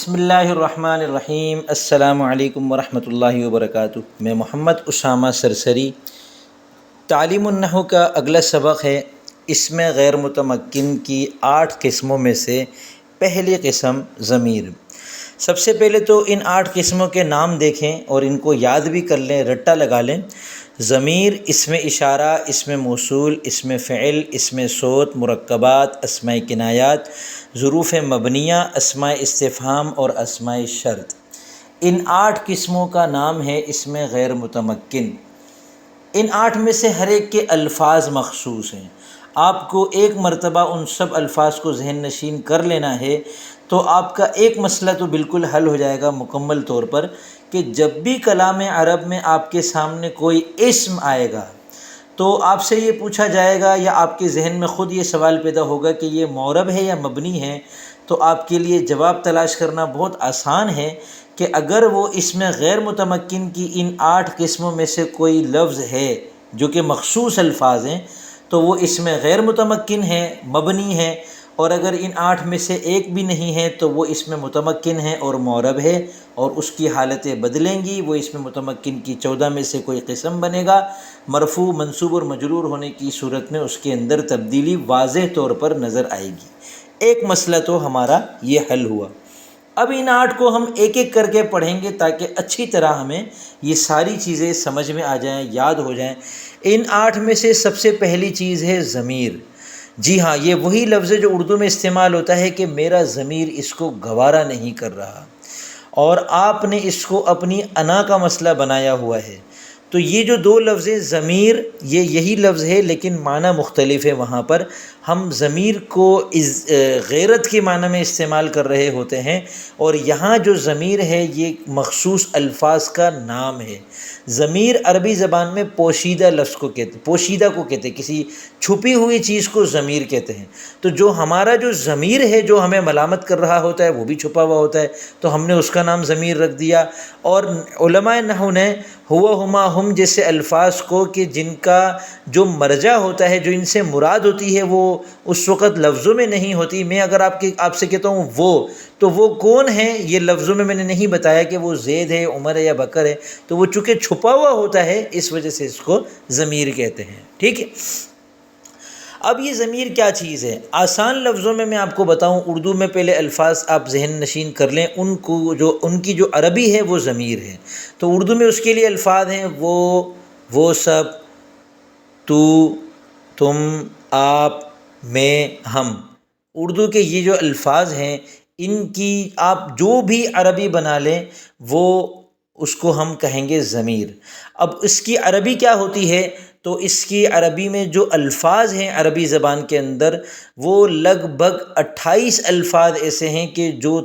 بسم اللہ الرحمن الرحیم۔ السلام علیکم ورحمۃ اللہ وبرکاتہ۔ میں محمد اسامہ سرسری۔ تعلیم النحو کا اگلا سبق ہے۔ اس میں غیر متمکن کی 8 قسموں میں سے پہلی قسم ضمیر۔ سب سے پہلے تو ان 8 قسموں کے نام دیکھیں اور ان کو یاد بھی کر لیں، رٹا لگا لیں۔ ضمیر، اسم اشارہ، اسم موصول، اسم فعل، اسم صوت، مرکبات، اسماء کنایات، ظروف مبنیہ، اسماء استفہام اور اسماء شرط۔ ان 8 قسموں کا نام ہے اسم غیر متمکن۔ ان 8 میں سے ہر ایک کے الفاظ مخصوص ہیں۔ آپ کو ایک مرتبہ ان سب الفاظ کو ذہن نشین کر لینا ہے تو آپ کا ایک مسئلہ تو بالکل حل ہو جائے گا مکمل طور پر، کہ جب بھی کلام عرب میں آپ کے سامنے کوئی اسم آئے گا تو آپ سے یہ پوچھا جائے گا یا آپ کے ذہن میں خود یہ سوال پیدا ہوگا کہ یہ معرب ہے یا مبنی ہے، تو آپ کے لیے جواب تلاش کرنا بہت آسان ہے کہ اگر وہ اسم غیر متمکن کی ان 8 قسموں میں سے کوئی لفظ ہے جو کہ مخصوص الفاظ ہیں تو وہ اسم غیر متمکن ہے، مبنی ہے، اور اگر ان 8 میں سے ایک بھی نہیں ہے تو وہ اسم متمکن ہے اور معرب ہے، اور اس کی حالتیں بدلیں گی۔ وہ اسم متمکن کی 14 میں سے کوئی قسم بنے گا، مرفوع، منصوب اور مجرور ہونے کی صورت میں اس کے اندر تبدیلی واضح طور پر نظر آئے گی۔ ایک مسئلہ تو ہمارا یہ حل ہوا۔ اب ان 8 کو ہم ایک ایک کر کے پڑھیں گے تاکہ اچھی طرح ہمیں یہ ساری چیزیں سمجھ میں آ جائیں، یاد ہو جائیں۔ ان 8 میں سے سب سے پہلی چیز ہے ضمیر۔ جی ہاں، یہ وہی لفظ ہے جو اردو میں استعمال ہوتا ہے کہ میرا ضمیر اس کو گوارا نہیں کر رہا، اور آپ نے اس کو اپنی انا کا مسئلہ بنایا ہوا ہے۔ تو یہ جو 2 لفظ ضمیر، یہ یہی لفظ ہے لیکن معنی مختلف ہے۔ وہاں پر ہم ضمیر کو غیرت کے معنی میں استعمال کر رہے ہوتے ہیں، اور یہاں جو ضمیر ہے یہ مخصوص الفاظ کا نام ہے۔ ضمیر عربی زبان میں پوشیدہ لفظ کو کہتے ہیں، پوشیدہ کو کہتے ہیں، کسی چھپی ہوئی چیز کو ضمیر کہتے ہیں۔ تو جو ہمارا جو ضمیر ہے جو ہمیں ملامت کر رہا ہوتا ہے وہ بھی چھپا ہوا ہوتا ہے، تو ہم نے اس کا نام ضمیر رکھ دیا۔ اور علماء نحو نے ہوا، ہما، ہم جیسے الفاظ کو کہ جن کا جو مرجع ہوتا ہے، جو ان سے مراد ہوتی ہے، وہ اس وقت لفظوں میں نہیں ہوتی۔ میں اگر آپ سے کہتا ہوں وہ، تو وہ کون ہے یہ لفظوں میں نے نہیں بتایا کہ وہ زید ہے، عمر ہے یا بکر ہے، تو وہ چونکہ چھپا ہوا ہوتا ہے اس وجہ سے اس کو ضمیر کہتے ہیں۔ ٹھیک ہے، اب یہ ضمیر کیا چیز ہے؟ آسان لفظوں میں آپ کو بتاؤں، اردو میں پہلے الفاظ آپ ذہن نشین کر لیں، ان کی جو عربی ہے وہ ضمیر ہے۔ تو اردو میں اس کے لیے الفاظ ہیں وہ سب، تو، تم، آپ، میں، ہم۔ اردو کے یہ جو الفاظ ہیں ان کی آپ جو بھی عربی بنا لیں وہ اس کو ہم کہیں گے ضمیر۔ اب اس کی عربی کیا ہوتی ہے؟ تو اس کی عربی میں جو الفاظ ہیں عربی زبان کے اندر، وہ لگ بھگ 28 الفاظ ایسے ہیں کہ جو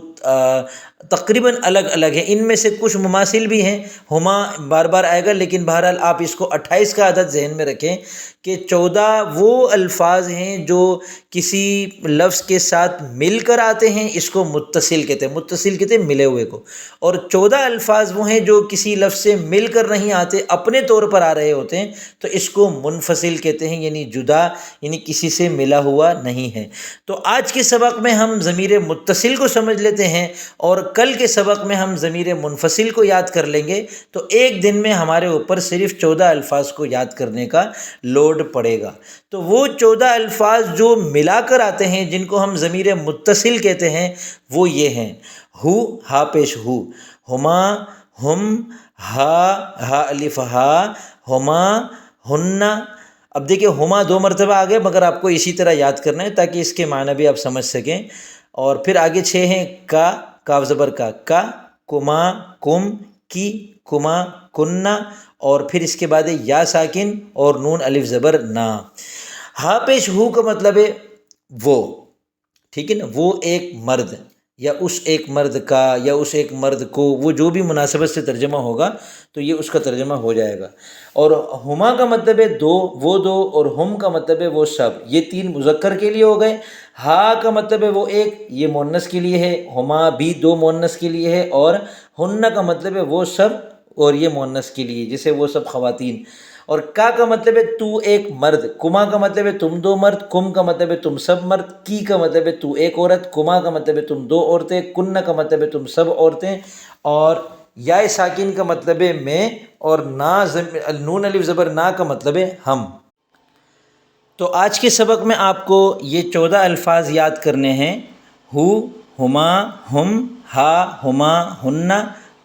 تقریباً الگ الگ ہیں۔ ان میں سے کچھ مماثل بھی ہیں، ہما بار بار آئے گا، لیکن بہرحال آپ اس کو 28 کا عدد ذہن میں رکھیں کہ 14 وہ الفاظ ہیں جو کسی لفظ کے ساتھ مل کر آتے ہیں، اس کو متصل کہتے ہیں۔ متصل کہتے ہیں ملے ہوئے کو، اور 14 الفاظ وہ ہیں جو کسی لفظ سے مل کر نہیں آتے، اپنے طور پر آ رہے ہوتے ہیں، تو اس کو منفصل کہتے ہیں، یعنی جدا، یعنی کسی سے ملا ہوا نہیں ہے۔ تو آج کے سبق میں ہم ضمیر متصل کو سمجھ لیتے ہیں، اور کل کے سبق میں ہم ضمیر منفصل کو یاد کر لیں گے۔ تو ایک دن میں ہمارے اوپر صرف 14 الفاظ کو یاد کرنے کا لوڈ پڑے گا۔ تو وہ 14 الفاظ جو ملا کر آتے ہیں جن کو ہم ضمیر متصل کہتے ہیں وہ یہ ہیں: ہو، ہا پیش ہو، ہما، ہم، ہا الف ہا، ہما، ہننا۔ اب دیکھیں، ہما 2 مرتبہ آ گئے، مگر آپ کو اسی طرح یاد کرنا ہے تاکہ اس کے معنی بھی آپ سمجھ سکیں۔ اور پھر آگے 6 ہیں: کا، کاف زبر کا، کما، کم، کی، کما، کننا، اور پھر اس کے بعد ہے یا ساکن اور نون الف زبر نا۔ ہا پیش ہو کا مطلب ہے وہ، ٹھیک ہے نا، وہ ایک مرد، یا اس ایک مرد کا، یا اس ایک مرد کو، وہ جو بھی مناسبت سے ترجمہ ہوگا تو یہ اس کا ترجمہ ہو جائے گا۔ اور ہما کا مطلب ہے دو، وہ دو، اور ہم کا مطلب ہے وہ سب۔ یہ 3 مذکر کے لیے ہو گئے۔ ہا کا مطلب ہے وہ ایک، یہ مؤنث کے لیے ہے۔ ہما بھی 2 مؤنث کے لیے ہے، اور ہن کا مطلب ہے وہ سب، اور یہ مؤنث کے لیے، جیسے وہ سب خواتین۔ اور کا مطلب ہے تو ایک مرد، کما کا مطلب ہے تم دو مرد، کم کا مطلب ہے تم سب مرد، کی کا مطلب ہے تو ایک عورت، کما کا مطلب ہے تم دو عورتیں، کنہ کا مطلب ہے تم سب عورتیں، اور یا ساکن کا مطلب ہے میں، اور نون الف زبر نا کا مطلب ہے ہم۔ تو آج کے سبق میں آپ کو یہ 14 الفاظ یاد کرنے ہیں: ہو، ہما، ہم، ہا، ہما، ہنہ،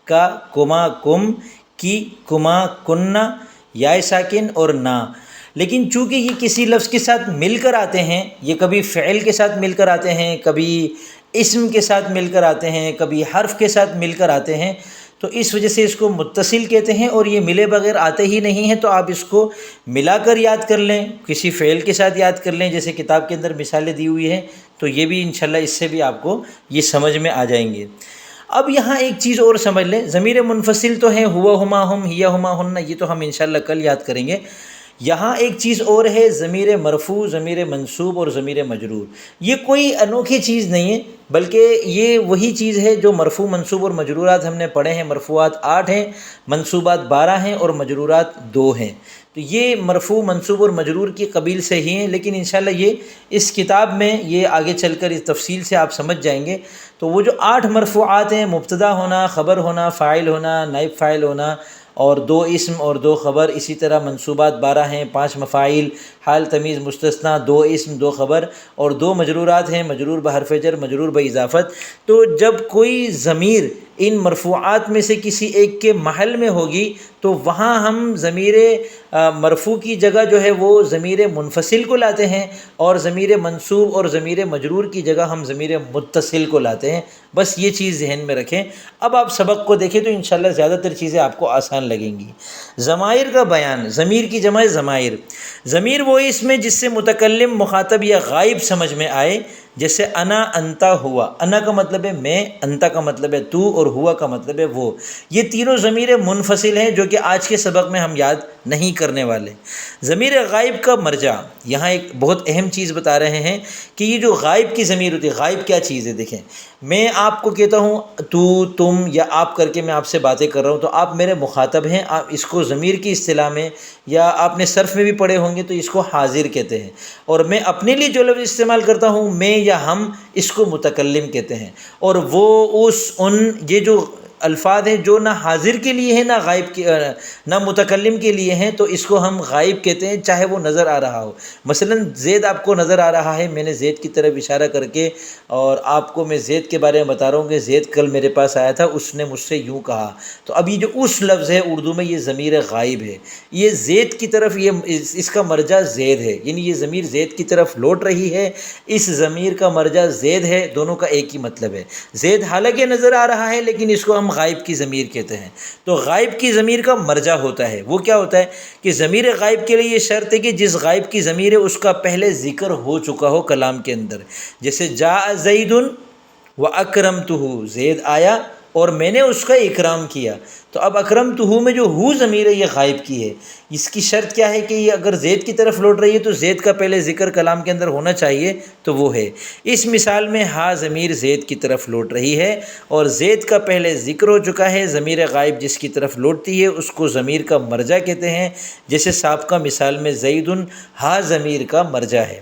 کا، کما، کم، کی، کما، کنہ، یا ساکن اور نا۔ لیکن چونکہ یہ کسی لفظ کے ساتھ مل کر آتے ہیں، یہ کبھی فعل کے ساتھ مل کر آتے ہیں، کبھی اسم کے ساتھ مل کر آتے ہیں، کبھی حرف کے ساتھ مل کر آتے ہیں، تو اس وجہ سے اس کو متصل کہتے ہیں، اور یہ ملے بغیر آتے ہی نہیں ہیں۔ تو آپ اس کو ملا کر یاد کر لیں، کسی فعل کے ساتھ یاد کر لیں، جیسے کتاب کے اندر مثالیں دی ہوئی ہیں، تو یہ بھی انشاءاللہ اس سے بھی آپ کو یہ سمجھ میں آ جائیں گے۔ اب یہاں ایک چیز اور سمجھ لیں، ضمیر منفصل تو ہیں ہوا، ہما، ہم، ہیا، ہما، ہنہ، یہ تو ہم انشاءاللہ کل یاد کریں گے۔ یہاں ایک چیز اور ہے، ضمیر مرفوع، ضمیر منصوب اور ضمیر مجرور۔ یہ کوئی انوکھی چیز نہیں ہے، بلکہ یہ وہی چیز ہے جو مرفوع، منصوب اور مجرورات ہم نے پڑھے ہیں۔ مرفوعات 8 ہیں، منصوبات 12 ہیں، اور مجرورات 2 ہیں۔ تو یہ مرفوع، منصوب اور مجرور کی قبیل سے ہی ہیں، لیکن انشاءاللہ یہ اس کتاب میں یہ آگے چل کر اس تفصیل سے آپ سمجھ جائیں گے۔ تو وہ جو 8 مرفوعات ہیں، مبتدا ہونا، خبر ہونا، فاعل ہونا، نائب فاعل ہونا، اور 2 اسم اور 2 خبر، اسی طرح منصوبات 12 ہیں، 5 مفاعیل، حال، تمیز، مستثنیٰ، 2 اسم 2 خبر، اور 2 مجرورات ہیں، مجرور بحرف جر، مجرور باضافت۔ تو جب کوئی ضمیر ان مرفوعات میں سے کسی ایک کے محل میں ہوگی تو وہاں ہم ضمیر مرفوع کی جگہ جو ہے وہ ضمیر منفصل کو لاتے ہیں، اور ضمیر منصوب اور ضمیر مجرور کی جگہ ہم ضمیر متصل کو لاتے ہیں۔ بس یہ چیز ذہن میں رکھیں۔ اب آپ سبق کو دیکھیں تو انشاءاللہ زیادہ تر چیزیں آپ کو آسان لگیں گی۔ ضمائر کا بیان، ضمیر کی جمع ضمائر۔ ضمیر وہ اسم ہے جس سے متکلم، مخاطب یا غائب سمجھ میں آئے، جیسے انا، انتا، ہوا۔ انا کا مطلب ہے میں، انتا کا مطلب ہے تو، اور ہوا کا مطلب ہے وہ۔ یہ تینوں ضمیر منفصل ہیں جو کہ آج کے سبق میں ہم یاد نہیں کرنے والے۔ ضمیر غائب کا مرجع، یہاں ایک بہت اہم چیز بتا رہے ہیں کہ یہ جو غائب کی ضمیر ہوتی ہے، غائب کیا چیز ہے؟ دیکھیں، میں آپ کو کہتا ہوں تو، تم، یا آپ کر کے میں آپ سے باتیں کر رہا ہوں، تو آپ میرے مخاطب ہیں۔ آپ اس کو ضمیر کی اصطلاح میں، یا آپ نے صرف میں بھی پڑھے ہوں گے، تو اس کو حاضر کہتے ہیں۔ اور میں اپنے لیے جو لفظ استعمال کرتا ہوں، میں یا ہم، اس کو متکلم کہتے ہیں۔ اور وہ یہ جو الفاظ ہیں جو نہ حاضر کے لیے ہیں، نہ غائب کے، نہ متکلم کے لیے ہیں، تو اس کو ہم غائب کہتے ہیں، چاہے وہ نظر آ رہا ہو۔ مثلا زید آپ کو نظر آ رہا ہے، میں نے زید کی طرف اشارہ کر کے اور آپ کو میں زید کے بارے میں بتا رہا ہوں کہ زید کل میرے پاس آیا تھا، اس نے مجھ سے یوں کہا۔ تو اب یہ جو اس لفظ ہے اردو میں، یہ ضمیر غائب ہے، یہ زید کی طرف، اس کا مرجع زید ہے، یعنی یہ ضمیر زید کی طرف لوٹ رہی ہے، اس ضمیر کا مرجع زید ہے، دونوں کا ایک ہی مطلب ہے۔ زید حالانکہ نظر آ رہا ہے، لیکن اس کو ہم غائب کی ضمیر کہتے ہیں۔ تو غائب کی ضمیر کا مرجع ہوتا ہے، وہ کیا ہوتا ہے کہ ضمیر غائب کے لیے یہ شرط ہے کہ جس غائب کی ضمیر ہے اس کا پہلے ذکر ہو چکا ہو کلام کے اندر، جیسے جاء زید واکرمتہ، زید آیا اور میں نے اس کا اکرام کیا۔ تو اب اکرمتہ میں جو ہو ضمیر ہے یہ غائب کی ہے۔ اس کی شرط کیا ہے کہ یہ اگر زید کی طرف لوٹ رہی ہے تو زید کا پہلے ذکر کلام کے اندر ہونا چاہیے، تو وہ ہے۔ اس مثال میں ہا ضمیر زید کی طرف لوٹ رہی ہے، اور زید کا پہلے ذکر ہو چکا ہے۔ ضمیر غائب جس کی طرف لوٹتی ہے اس کو ضمیر کا مرجع کہتے ہیں، جیسے سابقہ مثال میں زید ہا ضمیر کا مرجع ہے۔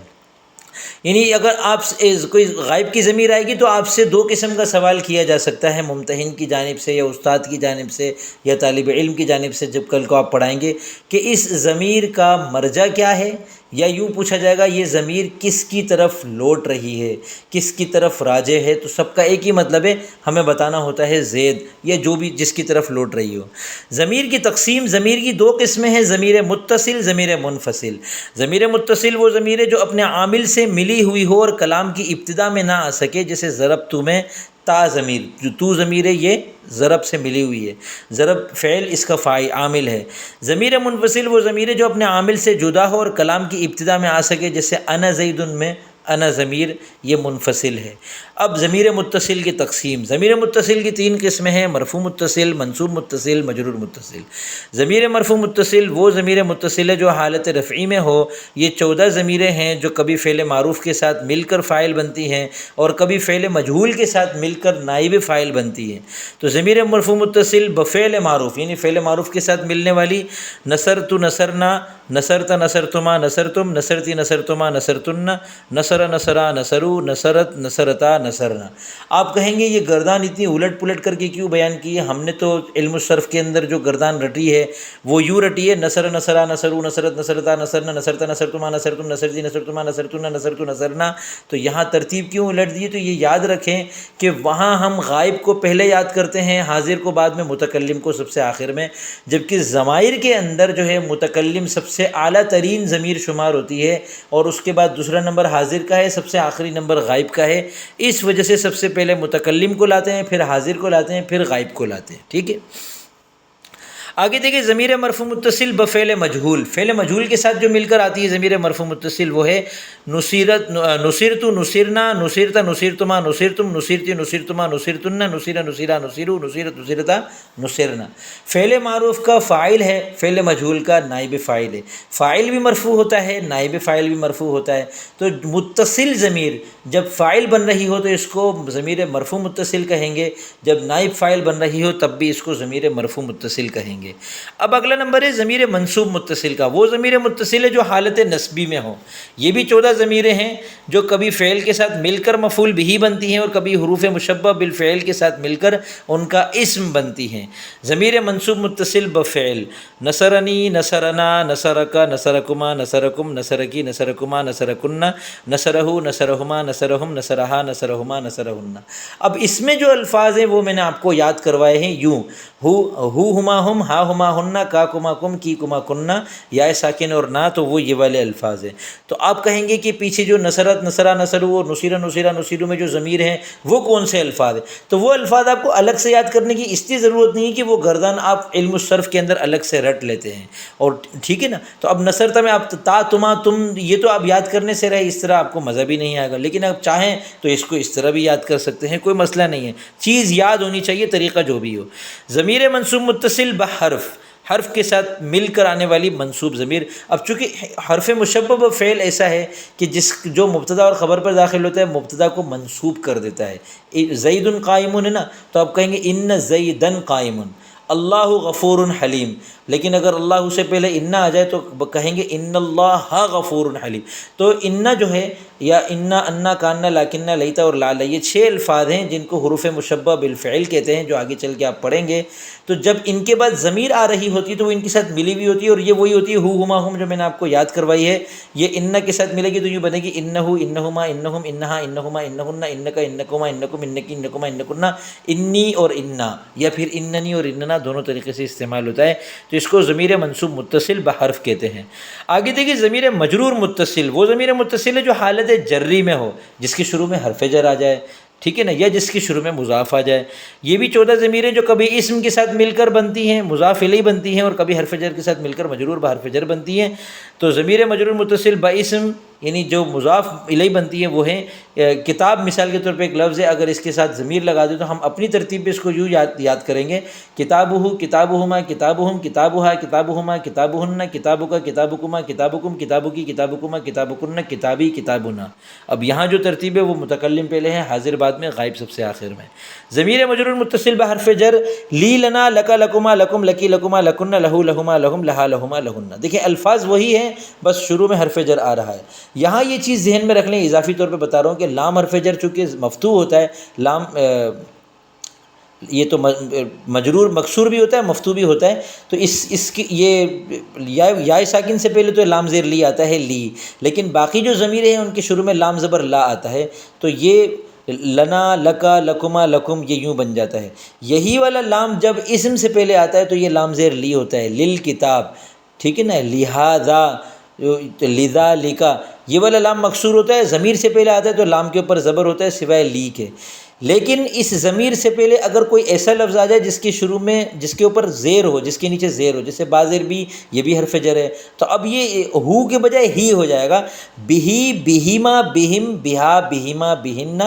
یعنی اگر آپ کوئی غائب کی ضمیر آئے گی تو آپ سے 2 قسم کا سوال کیا جا سکتا ہے، ممتحن کی جانب سے، یا استاد کی جانب سے، یا طالب علم کی جانب سے، جب کل کو آپ پڑھائیں گے کہ اس ضمیر کا مرجع کیا ہے، یا یوں پوچھا جائے گا یہ ضمیر کس کی طرف لوٹ رہی ہے، کس کی طرف راجع ہے۔ تو سب کا ایک ہی مطلب ہے، ہمیں بتانا ہوتا ہے زید، یا جو بھی جس کی طرف لوٹ رہی ہو۔ ضمیر کی تقسیم، ضمیر کی 2 قسمیں ہیں، ضمیر متصل، ضمیر منفصل۔ ضمیر متصل وہ ضمیر ہے جو اپنے عامل سے ملی ہوئی ہو اور کلام کی ابتدا میں نہ آ سکے، جیسے ضربت میں تا ضمیر، جو تو ضمیر ہے یہ ضرب سے ملی ہوئی ہے، ضرب فعل اس کا فاعل عامل ہے۔ ضمیر منفصل وہ ضمیر ہے جو اپنے عامل سے جدا ہو اور کلام کی ابتدا میں آ سکے، جیسے انا زید میں انا ضمیر یہ منفصل ہے۔ اب ضمیر متصل کی تقسیم، ضمیر متصل کی 3 قسمیں ہیں، مرفوع متصل، منصوب متصل، مجرور متصل۔ ضمیر مرفوع متصل وہ ضمیر متصل ہے جو حالت رفعی میں ہو۔ یہ 14 ضمیریں ہیں جو کبھی فعل معروف کے ساتھ مل کر فاعل بنتی ہیں اور کبھی فعل مجہول کے ساتھ مل کر نائب فاعل بنتی ہیں۔ تو ضمیر مرفوع متصل بفعل معروف یعنی فعل معروف کے ساتھ ملنے والی، نصرت نصرنا، نصرت نصرتما نصرتم، نصرتی نصرتما نصرتن، نصر نصرا نصرو، نصرت نصرتا نصرنا۔ آپ کہیں گے یہ گردان اتنی الٹ پلٹ کر کے کیوں بیان کی ہے؟ ہم نے تو علم الصرف کے اندر جو گردان رٹی ہے وہ یوں رٹی ہے، نصر نصرا نصرو، نصرت نصرتا نصرنا، نصرت نصرتما نصرتم، نصرتی نصرتما نصرتن، نصرت نصرنا۔ تو یہاں ترتیب کیوں الٹ دی ہے؟ تو یہ یاد رکھیں کہ وہاں ہم غائب کو پہلے یاد کرتے ہیں، حاضر کو بعد میں، متکلم کو سب سے آخر میں، جبکہ ضمائر کے اندر جو ہے متکلم سب سے اعلیٰ ترین ضمیر شمار ہوتی ہے اور اس کے بعد دوسرا نمبر حاضر کا ہے، سب سے آخری نمبر غائب کا ہے۔ اس وجہ سے سب سے پہلے متکلم کو لاتے ہیں، پھر حاضر کو لاتے ہیں، پھر غائب کو لاتے ہیں، ٹھیک ہے۔ آگے دیکھیں ضمیر مرفوع متصل بفعل مجہول، فعل مجہول کے ساتھ جو مل کر آتی ہے ضمیر مرفوع متصل وہ ہے نصیرت، نصرت نصرنا، نصرت نصرتما نصرتم، نصرتی نصرتما نصرتن، نصیر نصیرا نصیرو، نصیرت نصیرتا نصرنا۔ فعل معروف کا فاعل ہے، فعل مجہول کا نائب فاعل ہے۔ فاعل بھی مرفوع ہوتا ہے، نائب فاعل بھی مرفوع ہوتا ہے۔ تو متصل ضمیر جب فاعل بن رہی ہو تو اس کو ضمیر مرفوع متصل کہیں گے، جب نائب فاعل بن رہی ہو تب بھی اس کو ضمیر مرفوع متصل کہیں گے۔ اب اگلا نمبر ہے ضمیر منصوب متصل کا، وہ ضمیر متصل ہے جو حالت نسبی میں ہو۔ یہ بھی 14 ضمیریں ہیں جو کبھی فعل کے ساتھ مل کر مفعول بہ بنتی ہیں اور کبھی حروف مشبہ بالفعل کے ساتھ مل کر ان کا اسم بنتی ہیں۔ ضمیر منصوب متصل بفعل، نصرنی نصرنا، نصرک نصرکما نصرکم، نصرکی نصرکما نصرکن، نصرہ نصرہما نصرہم، نصرہا نصرہما نصرہن۔ اب اس میں جو الفاظ ہیں وہ میں نے آپ کو یاد کروائے ہیں یوں، ہو ہما ہم، ہا ہما ہننا، کا کما کم، کی کما کننا، یا ساکن اور نا، تو وہ یہ والے الفاظ ہیں۔ تو آپ کہیں گے کہ پیچھے جو نصرت نصرا نصرو اور نصیرہ نصیرہ نصیرو میں جو ضمیر ہیں وہ کون سے الفاظ ہیں؟ تو وہ الفاظ آپ کو الگ سے یاد کرنے کی اس لیے ضرورت نہیں ہے کہ وہ گردان آپ علم الصرف کے اندر الگ سے رٹ لیتے ہیں، اور ٹھیک ہے نا۔ تو اب نصرتا میں آپ تا تما تم یہ تو آپ یاد کرنے سے رہے، اس طرح آپ کو مزہ بھی نہیں آئے گا، لیکن آپ چاہیں تو اس کو اس طرح بھی یاد کر سکتے ہیں، کوئی مسئلہ نہیں ہے، چیز یاد ہونی چاہیے، طریقہ جو بھی ہو۔ ضمیر منصوب متصل بحرف، حرف کے ساتھ مل کر آنے والی منصوب ضمیر۔ اب چونکہ حرف مشبہ فعل ایسا ہے کہ جو مبتدا اور خبر پر داخل ہوتا ہے مبتدا کو منصوب کر دیتا ہے۔ زید قائم ہے نا، تو آپ کہیں گے ان زیدن قائم، اللہ غفور حلیم، لیکن اگر اللہ سے پہلے ان آ جائے تو کہیں گے ان اللہ غفور حلیم۔ تو ان جو ہے یا انا کاننا لاکننا لیتا اور لالا، یہ 6 الفاظ ہیں جن کو حروف مشبہ بالفعل کہتے ہیں، جو آگے چل کے آپ پڑھیں گے۔ تو جب ان کے بعد ضمیر آ رہی ہوتی ہے تو وہ ان کے ساتھ ملی ہوئی ہوتی ہے، اور یہ وہی ہوتی ہے ہما ہم جو میں نے آپ کو یاد کروائی ہے، یہ ان کے ساتھ ملے گی تو یہ بنے گی انہو انہما انہم انہا انہما انہن انکا انکما انکم انکی انکما انکنا، انی اور انا، یا پھر اننی اور اننا دونوں طریقے سے استعمال ہوتا ہے۔ تو اس کو ضمیر منصوب متصل بحرف کہتے ہیں۔ آگے دیکھیے ضمیر مجرور متصل، وہ ضمیر متصل ہے جو حالت جری میں ہو، جس کے شروع میں حرف جر آ جائے، ٹھیک ہے نا، یا جس کے شروع میں مضاف آ جائے۔ یہ بھی 14 ضمیریں جو کبھی اسم کے ساتھ مل کر بنتی ہیں، مضاف الیہ بنتی ہیں، اور کبھی حرف جر کے ساتھ مل کر مجرور بحرف جر بنتی ہیں۔ تو ضمیر مجرور متصل باسم یعنی جو مضاف الیہ بنتی ہے وہ ہیں کتاب، مثال کے طور پہ ایک لفظ ہے، اگر اس کے ساتھ ضمیر لگا دیں تو ہم اپنی ترتیب پہ اس کو یوں یاد کریں گے، کتابہ کتابہما کتابہم کتابہا کتابہما کتابہن کتابک کتابکما کتابکم کتابکی کتابکما کتابکن کتابی کتابنا۔ اب یہاں جو ترتیب ہے وہ متکلم پہلے ہے، حاضر بعد میں، غائب سب سے آخر میں۔ ضمیر مجرور متصل بحرف جر، لی لنا لک لکما لکم لکی لکما لکن لہو لہما لہم لہا لہما لہن۔ دیکھیں الفاظ وہی ہیں، بس شروع میں حرف جر آ رہا ہے۔ یہاں یہ چیز ذہن میں رکھ لیں، اضافی طور پہ بتا رہا ہوں کہ لام حرف جر چونکہ مفتوح ہوتا ہے، لام یہ تو مجرور مکسور بھی ہوتا ہے، مفتوح بھی ہوتا ہے، تو اس کی یہ یا ساکن سے پہلے تو لام زیر لی آتا ہے لی، لیکن باقی جو ضمیریں ہیں ان کے شروع میں لام زبر لا آتا ہے، تو یہ لنا لکا لکما لکم یہ یوں بن جاتا ہے۔ یہی والا لام جب اسم سے پہلے آتا ہے تو یہ لام زیر لی ہوتا ہے، للکتاب، ٹھیک ہے نا، لہذا لذا لکا، یہ والا لام مکسور ہوتا ہے، ضمیر سے پہلے آتا ہے تو لام کے اوپر زبر ہوتا ہے سوائے لی کے۔ لیکن اس ضمیر سے پہلے اگر کوئی ایسا لفظ آ جائے جس کے شروع میں جس کے اوپر زیر ہو، جس کے نیچے زیر ہو، جیسے بازر بھی، یہ بھی حرف جر ہے، تو اب یہ ہو کے بجائے ہی ہو جائے گا، بہی بہیما بہم بہا بہیما بہن،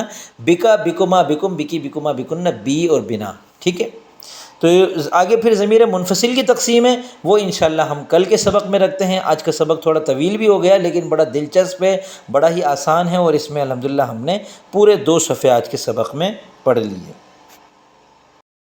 بکا بکما بکم بکی بکما بکن، بی اور بنا، ٹھیک ہے۔ تو آگے پھر ضمیر منفصل کی تقسیم ہے، وہ انشاءاللہ ہم کل کے سبق میں رکھتے ہیں۔ آج کا سبق تھوڑا طویل بھی ہو گیا لیکن بڑا دلچسپ ہے، بڑا ہی آسان ہے، اور اس میں الحمدللہ ہم نے پورے 2 صفحے آج کے سبق میں پڑھ لیے۔